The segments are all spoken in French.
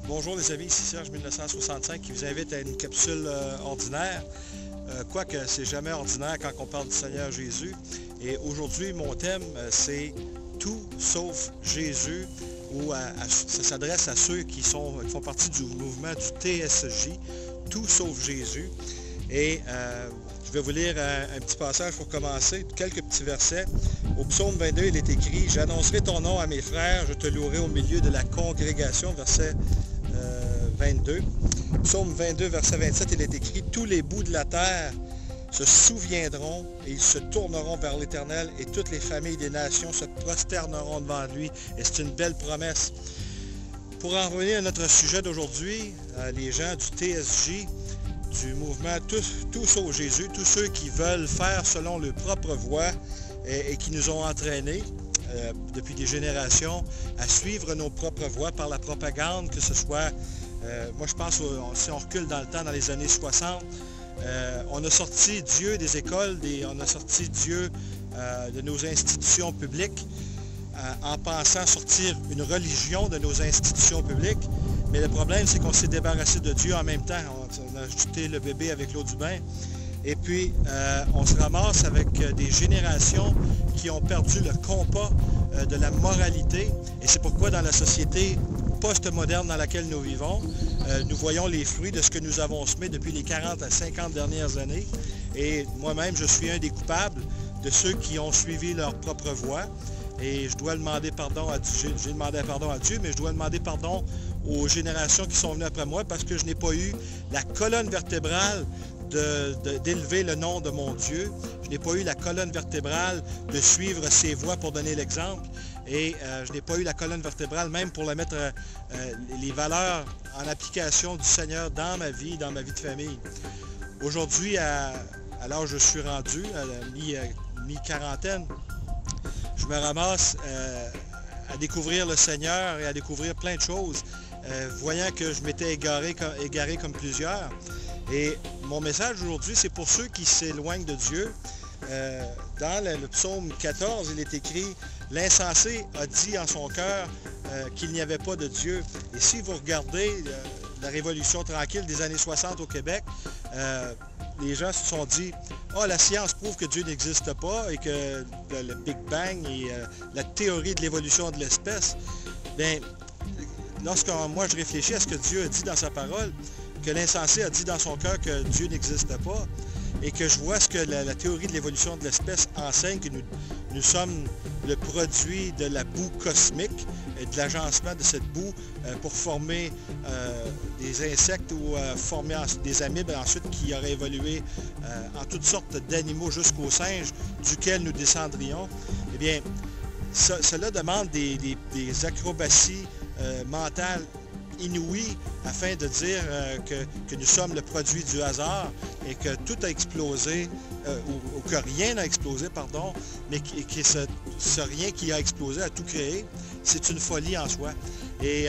Bonjour les amis, ici Serge 1965 qui vous invite à une capsule ordinaire. Quoique c'est jamais ordinaire quand on parle du Seigneur Jésus. Et aujourd'hui, mon thème, c'est « Tout sauf Jésus » ou ça s'adresse à ceux qui font partie du mouvement du TSJ, « Tout sauf Jésus ». Et je vais vous lire un petit passage pour commencer, quelques petits versets. Au psaume 22, il est écrit « J'annoncerai ton nom à mes frères, je te louerai au milieu de la congrégation », verset 22. Psaume 22, verset 27, il est écrit « Tous les bouts de la terre se souviendront et ils se tourneront vers l'Éternel et toutes les familles des nations se prosterneront devant lui. » Et c'est une belle promesse. Pour en revenir à notre sujet d'aujourd'hui, les gens du TSJ, du mouvement Tout sauf Jésus, tous ceux qui veulent faire selon leur propre voie et qui nous ont entraînés depuis des générations à suivre nos propres voies par la propagande, que ce soit, moi je pense, si on recule dans le temps, dans les années 60, on a sorti Dieu des écoles, on a sorti Dieu de nos institutions publiques, en pensant sortir une religion de nos institutions publiques. Mais le problème, c'est qu'on s'est débarrassé de Dieu en même temps. On a jeté le bébé avec l'eau du bain. Et puis, on se ramasse avec des générations qui ont perdu le compas de la moralité. Et c'est pourquoi dans la société post-moderne dans laquelle nous vivons, nous voyons les fruits de ce que nous avons semé depuis les 40 à 50 dernières années. Et moi-même, je suis un des coupables de ceux qui ont suivi leur propre voie. Et je dois demander pardon à Dieu. J'ai demandé pardon à Dieu, mais je dois demander pardon aux générations qui sont venues après moi parce que je n'ai pas eu la colonne vertébrale d'élever le nom de mon Dieu. Je n'ai pas eu la colonne vertébrale de suivre ses voies pour donner l'exemple. Et je n'ai pas eu la colonne vertébrale même pour mettre les valeurs en application du Seigneur dans ma vie de famille. Aujourd'hui, à l'âge où je suis rendu, à la mi-quarantaine, je me ramasse à découvrir le Seigneur et à découvrir plein de choses, voyant que je m'étais égaré comme plusieurs. Et mon message aujourd'hui, c'est pour ceux qui s'éloignent de Dieu. Dans le psaume 14, il est écrit « L'insensé a dit en son cœur qu'il n'y avait pas de Dieu. » Et si vous regardez la Révolution tranquille des années 60 au Québec, les gens se sont dit « Ah, la science prouve que Dieu n'existe pas et que le Big Bang et la théorie de l'évolution de l'espèce. » Bien, lorsque moi je réfléchis à ce que Dieu a dit dans sa parole, que l'insensé a dit dans son cœur que Dieu n'existe pas, et que je vois ce que la théorie de l'évolution de l'espèce enseigne, que nous sommes le produit de la boue cosmique et de l'agencement de cette boue pour former des insectes ou former des amibes ensuite qui auraient évolué en toutes sortes d'animaux jusqu'aux singes duquel nous descendrions. Eh bien, cela demande des acrobaties mentales inouïes afin de dire que nous sommes le produit du hasard et que tout a explosé, ou que rien n'a explosé, pardon, mais que ce rien qui a explosé a tout créé. C'est une folie en soi. Et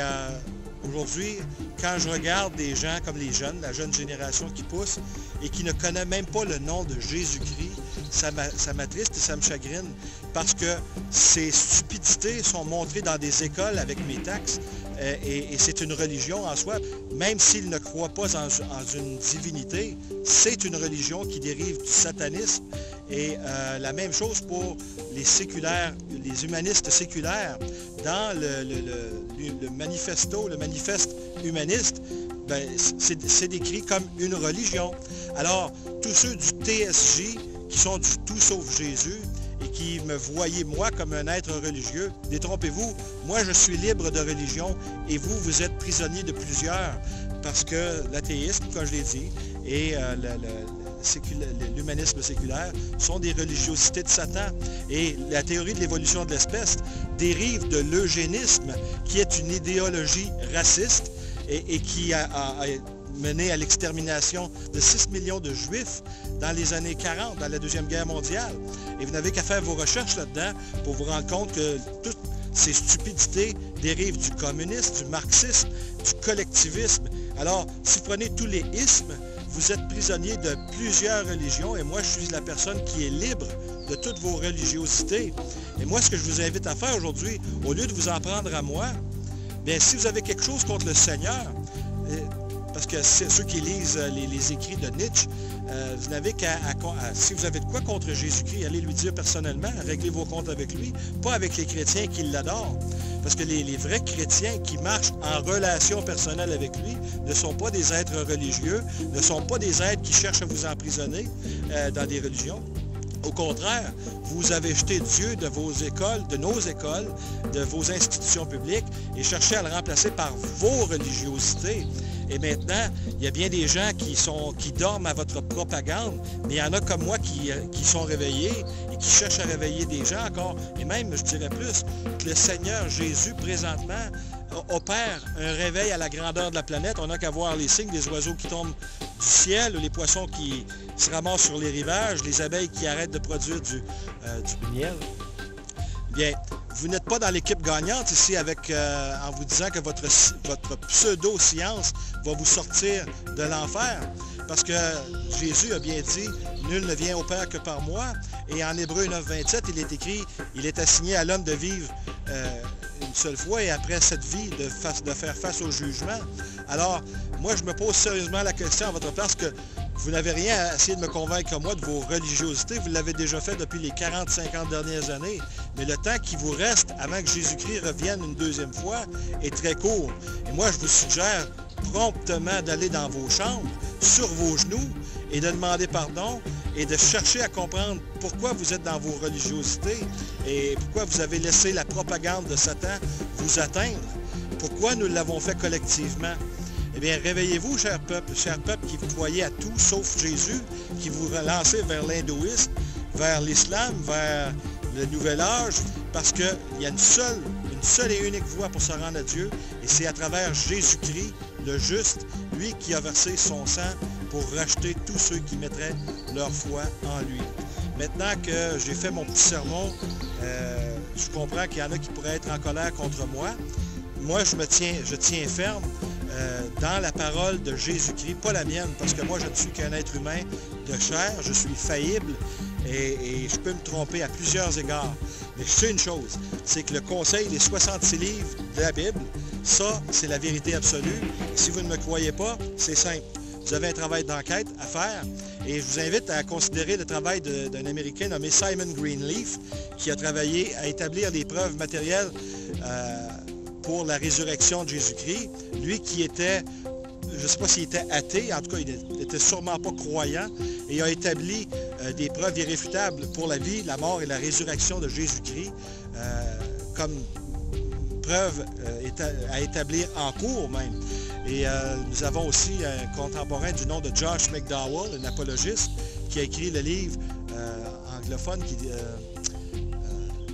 aujourd'hui, quand je regarde des gens comme les jeunes, la jeune génération qui pousse et qui ne connaît même pas le nom de Jésus-Christ, ça m'attriste et ça me chagrine parce que ces stupidités sont montrées dans des écoles avec mes taxes et c'est une religion en soi. Même s'ils ne croient pas en une divinité, c'est une religion qui dérive du satanisme. Et la même chose pour les séculaires, les humanistes séculaires. Dans le manifeste humaniste, ben, c'est décrit comme une religion. Alors, tous ceux du TSJ qui sont du tout sauf Jésus et qui me voyaient moi comme un être religieux, détrompez-vous, moi je suis libre de religion et vous êtes prisonnier de plusieurs parce que l'athéisme, comme je l'ai dit, et l'humanisme séculaire sont des religiosités de Satan. Et la théorie de l'évolution de l'espèce dérive de l'eugénisme, qui est une idéologie raciste et qui a mené à l'extermination de 6 millions de Juifs dans les années 40, dans la Deuxième Guerre mondiale. Et vous n'avez qu'à faire vos recherches là-dedans pour vous rendre compte que toutes ces stupidités dérivent du communisme, du marxisme, du collectivisme. Alors, si vous prenez tous les ismes, vous êtes prisonnier de plusieurs religions et moi, je suis la personne qui est libre de toutes vos religiosités. Et moi, ce que je vous invite à faire aujourd'hui, au lieu de vous en prendre à moi, Bien, si vous avez quelque chose contre le Seigneur, parce que ceux qui lisent les écrits de Nietzsche, vous n'avez si vous avez de quoi contre Jésus-Christ, allez lui dire personnellement, réglez vos comptes avec lui, pas avec les chrétiens qui l'adorent. Parce que les vrais chrétiens qui marchent en relation personnelle avec lui ne sont pas des êtres religieux, ne sont pas des êtres qui cherchent à vous emprisonner dans des religions. Au contraire, vous avez jeté Dieu de vos écoles, de nos écoles, de vos institutions publiques et cherchez à le remplacer par vos religiosités. Et maintenant, il y a bien des gens qui dorment à votre propagande, mais il y en a comme moi qui sont réveillés et qui cherchent à réveiller des gens encore. Et même, je dirais plus, que le Seigneur Jésus, présentement, opère un réveil à la grandeur de la planète. On n'a qu'à voir les signes des oiseaux qui tombent du ciel, les poissons qui se ramassent sur les rivages, les abeilles qui arrêtent de produire du miel. Bien, vous n'êtes pas dans l'équipe gagnante ici en vous disant que votre pseudo-science va vous sortir de l'enfer. Parce que Jésus a bien dit, « Nul ne vient au Père que par moi ». Et en Hébreux 9, 27, il est écrit, « Il est assigné à l'homme de vivre une seule fois et après cette vie, de faire face au jugement. » Alors, moi, je me pose sérieusement la question à votre place que vous n'avez rien à essayer de me convaincre, moi, de vos religiosités. Vous l'avez déjà fait depuis les 40-50 dernières années. Mais le temps qui vous reste avant que Jésus-Christ revienne une deuxième fois est très court. Et moi, je vous suggère promptement d'aller dans vos chambres, sur vos genoux, et de demander pardon et de chercher à comprendre pourquoi vous êtes dans vos religiosités et pourquoi vous avez laissé la propagande de Satan vous atteindre. Pourquoi nous l'avons fait collectivement. Eh bien, réveillez-vous, cher peuple qui vous croyez à tout sauf Jésus, qui vous relancez vers l'hindouisme, vers l'islam, vers le nouvel âge, parce qu'il y a une seule et unique voie pour se rendre à Dieu, et c'est à travers Jésus-Christ, le juste, lui qui a versé son sang pour racheter tous ceux qui mettraient leur foi en lui. Maintenant que j'ai fait mon petit sermon, je comprends qu'il y en a qui pourraient être en colère contre moi. Moi, je tiens ferme dans la parole de Jésus-Christ, pas la mienne, parce que moi, je ne suis qu'un être humain de chair, je suis faillible et je peux me tromper à plusieurs égards. Mais je sais une chose, c'est que le conseil des 66 livres de la Bible, ça, c'est la vérité absolue. Si vous ne me croyez pas, c'est simple. Vous avez un travail d'enquête à faire et je vous invite à considérer le travail d'un Américain nommé Simon Greenleaf qui a travaillé à établir des preuves matérielles pour la résurrection de Jésus-Christ. Lui qui était, je ne sais pas s'il était athée, en tout cas il n'était sûrement pas croyant et il a établi des preuves irréfutables pour la vie, la mort et la résurrection de Jésus-Christ comme preuve à établir en cours même. Et nous avons aussi un contemporain du nom de Josh McDowell, un apologiste, qui a écrit le livre anglophone qui dit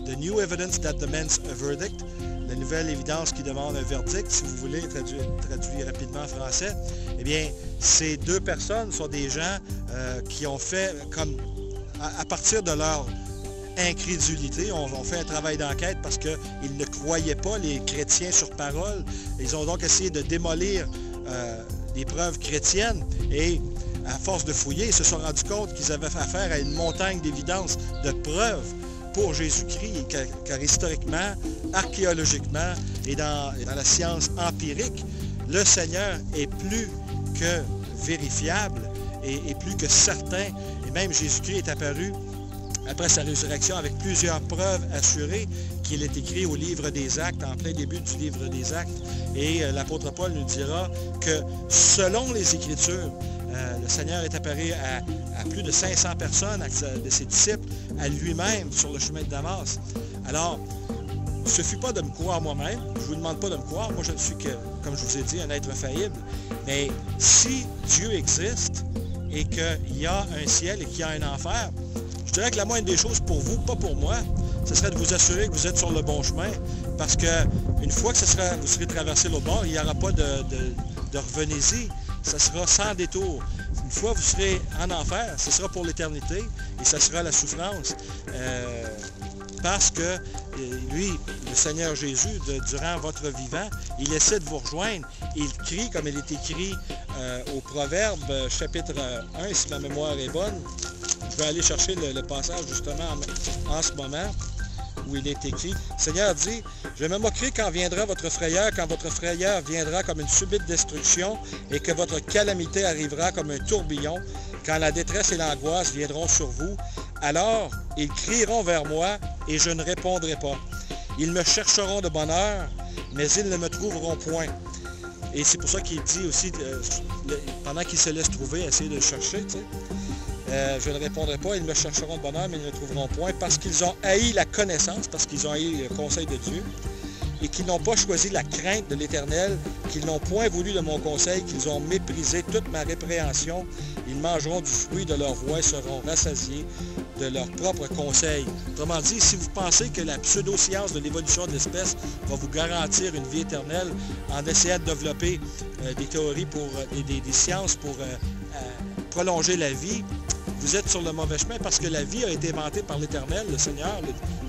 The New Evidence That Demands a Verdict, la nouvelle évidence qui demande un verdict, si vous voulez traduire rapidement en français. Eh bien, ces deux personnes sont des gens qui ont fait, comme à partir de leur incrédulité, on fait un travail d'enquête parce qu'ils ne croyaient pas les chrétiens sur parole. Ils ont donc essayé de démolir les preuves chrétiennes et à force de fouiller, ils se sont rendus compte qu'ils avaient affaire à une montagne d'évidence, de preuves pour Jésus-Christ, car historiquement, archéologiquement et dans la science empirique, le Seigneur est plus que vérifiable et plus que certain. Et même Jésus-Christ est apparu après sa résurrection avec plusieurs preuves assurées qu'il est écrit au livre des Actes, en plein début du livre des Actes. Et l'apôtre Paul nous dira que selon les Écritures, le Seigneur est apparu à plus de 500 personnes de ses disciples, à lui-même sur le chemin de Damas. Alors, il ne suffit pas de me croire moi-même, je ne vous demande pas de me croire, moi je ne suis que, comme je vous ai dit, un être faillible, mais si Dieu existe et qu'il y a un ciel et qu'il y a un enfer, je dirais que la moindre des choses pour vous, pas pour moi, ce serait de vous assurer que vous êtes sur le bon chemin, parce qu'une fois que vous serez traversé l'autre bord, il n'y aura pas de revenez-y, ça sera sans détour. Une fois que vous serez en enfer, ce sera pour l'éternité et ça sera la souffrance. Parce que lui, le Seigneur Jésus, durant votre vivant, il essaie de vous rejoindre. Il crie, comme il est écrit au Proverbe, chapitre 1, si ma mémoire est bonne. Je vais aller chercher le passage justement en ce moment. où il est écrit, le Seigneur dit, « Je me moquerai quand viendra votre frayeur, quand votre frayeur viendra comme une subite destruction, et que votre calamité arrivera comme un tourbillon, quand la détresse et l'angoisse viendront sur vous. Alors, ils crieront vers moi, et je ne répondrai pas. Ils me chercheront de bonne heure, mais ils ne me trouveront point. » Et c'est pour ça qu'il dit aussi, pendant qu'il se laisse trouver, essayer de le chercher, tu sais. Je ne répondrai pas, ils me chercheront de bonne heure, mais ils ne me trouveront point, parce qu'ils ont haï la connaissance, parce qu'ils ont haï le conseil de Dieu, et qu'ils n'ont pas choisi la crainte de l'Éternel, qu'ils n'ont point voulu de mon conseil, qu'ils ont méprisé toute ma répréhension. Ils mangeront du fruit de leur voix et seront rassasiés de leur propre conseil. Autrement dit, si vous pensez que la pseudo-science de l'évolution de l'espèce va vous garantir une vie éternelle en essayant de développer des théories pour des sciences pour prolonger la vie, vous êtes sur le mauvais chemin parce que la vie a été inventée par l'Éternel, le Seigneur,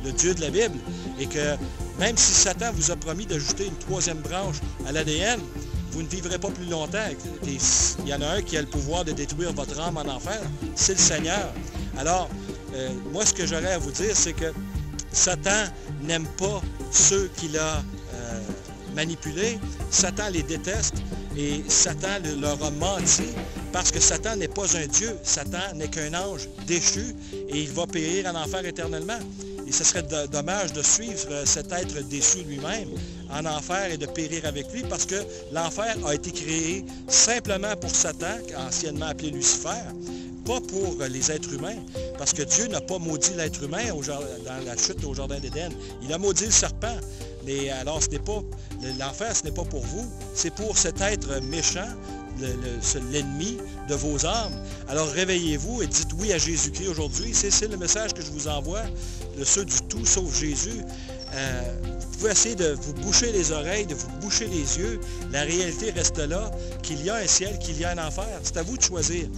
le Dieu de la Bible, et que même si Satan vous a promis d'ajouter une troisième branche à l'ADN, vous ne vivrez pas plus longtemps. Il y en a un qui a le pouvoir de détruire votre âme en enfer, c'est le Seigneur. Alors, moi, ce que j'aurais à vous dire, c'est que Satan n'aime pas ceux qu'il a manipulés. Satan les déteste et Satan leur a menti parce que Satan n'est pas un Dieu. Satan n'est qu'un ange déchu et il va périr en enfer éternellement. Et ce serait dommage de suivre cet être déçu lui-même en enfer et de périr avec lui parce que l'enfer a été créé simplement pour Satan, anciennement appelé Lucifer, pas pour les êtres humains, parce que Dieu n'a pas maudit l'être humain dans la chute au Jardin d'Éden. Il a maudit le serpent. Mais alors, l'enfer, ce n'est pas pour vous, c'est pour cet être méchant, l'ennemi de vos âmes. Alors réveillez-vous et dites oui à Jésus-Christ aujourd'hui. C'est le message que je vous envoie, ceux du tout sauf Jésus. Vous pouvez essayer de vous boucher les oreilles, de vous boucher les yeux. La réalité reste là, qu'il y a un ciel, qu'il y a un enfer. C'est à vous de choisir.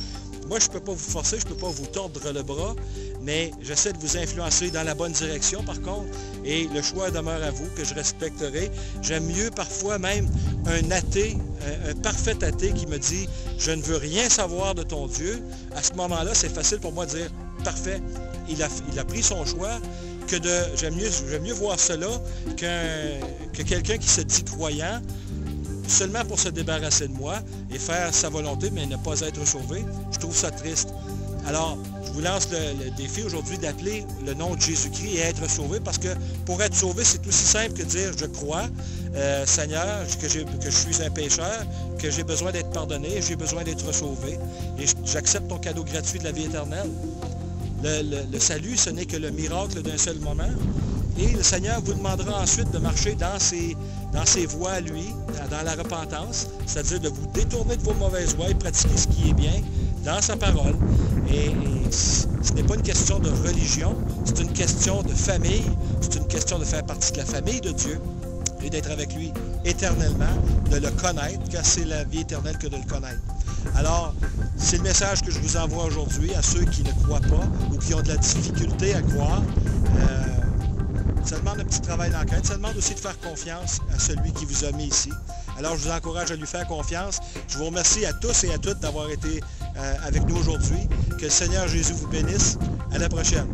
Moi, je ne peux pas vous forcer, je ne peux pas vous tordre le bras, mais j'essaie de vous influencer dans la bonne direction, par contre, et le choix demeure à vous, que je respecterai. J'aime mieux parfois même un athée, un parfait athée qui me dit « Je ne veux rien savoir de ton Dieu ». À ce moment-là, c'est facile pour moi de dire « Parfait, il a pris son choix ». J'aime mieux voir cela que quelqu'un qui se dit croyant, seulement pour se débarrasser de moi et faire sa volonté, mais ne pas être sauvé. Je trouve ça triste. Alors, je vous lance le défi aujourd'hui d'appeler le nom de Jésus-Christ et être sauvé, parce que pour être sauvé, c'est aussi simple que de dire « Je crois, Seigneur, que je suis un pécheur, que j'ai besoin d'être pardonné, j'ai besoin d'être sauvé, et j'accepte ton cadeau gratuit de la vie éternelle. » Le salut, ce n'est que le miracle d'un seul moment. Et le Seigneur vous demandera ensuite de marcher dans ses voies à lui, dans la repentance, c'est-à-dire de vous détourner de vos mauvaises voies et pratiquer ce qui est bien dans sa parole. Et ce n'est pas une question de religion, c'est une question de famille, c'est une question de faire partie de la famille de Dieu et d'être avec lui éternellement, de le connaître, car c'est la vie éternelle que de le connaître. Alors, c'est le message que je vous envoie aujourd'hui à ceux qui ne croient pas ou qui ont de la difficulté à croire. Ça demande un petit travail d'enquête. Ça demande aussi de faire confiance à celui qui vous a mis ici. Alors, je vous encourage à lui faire confiance. Je vous remercie à tous et à toutes d'avoir été avec nous aujourd'hui. Que le Seigneur Jésus vous bénisse. À la prochaine.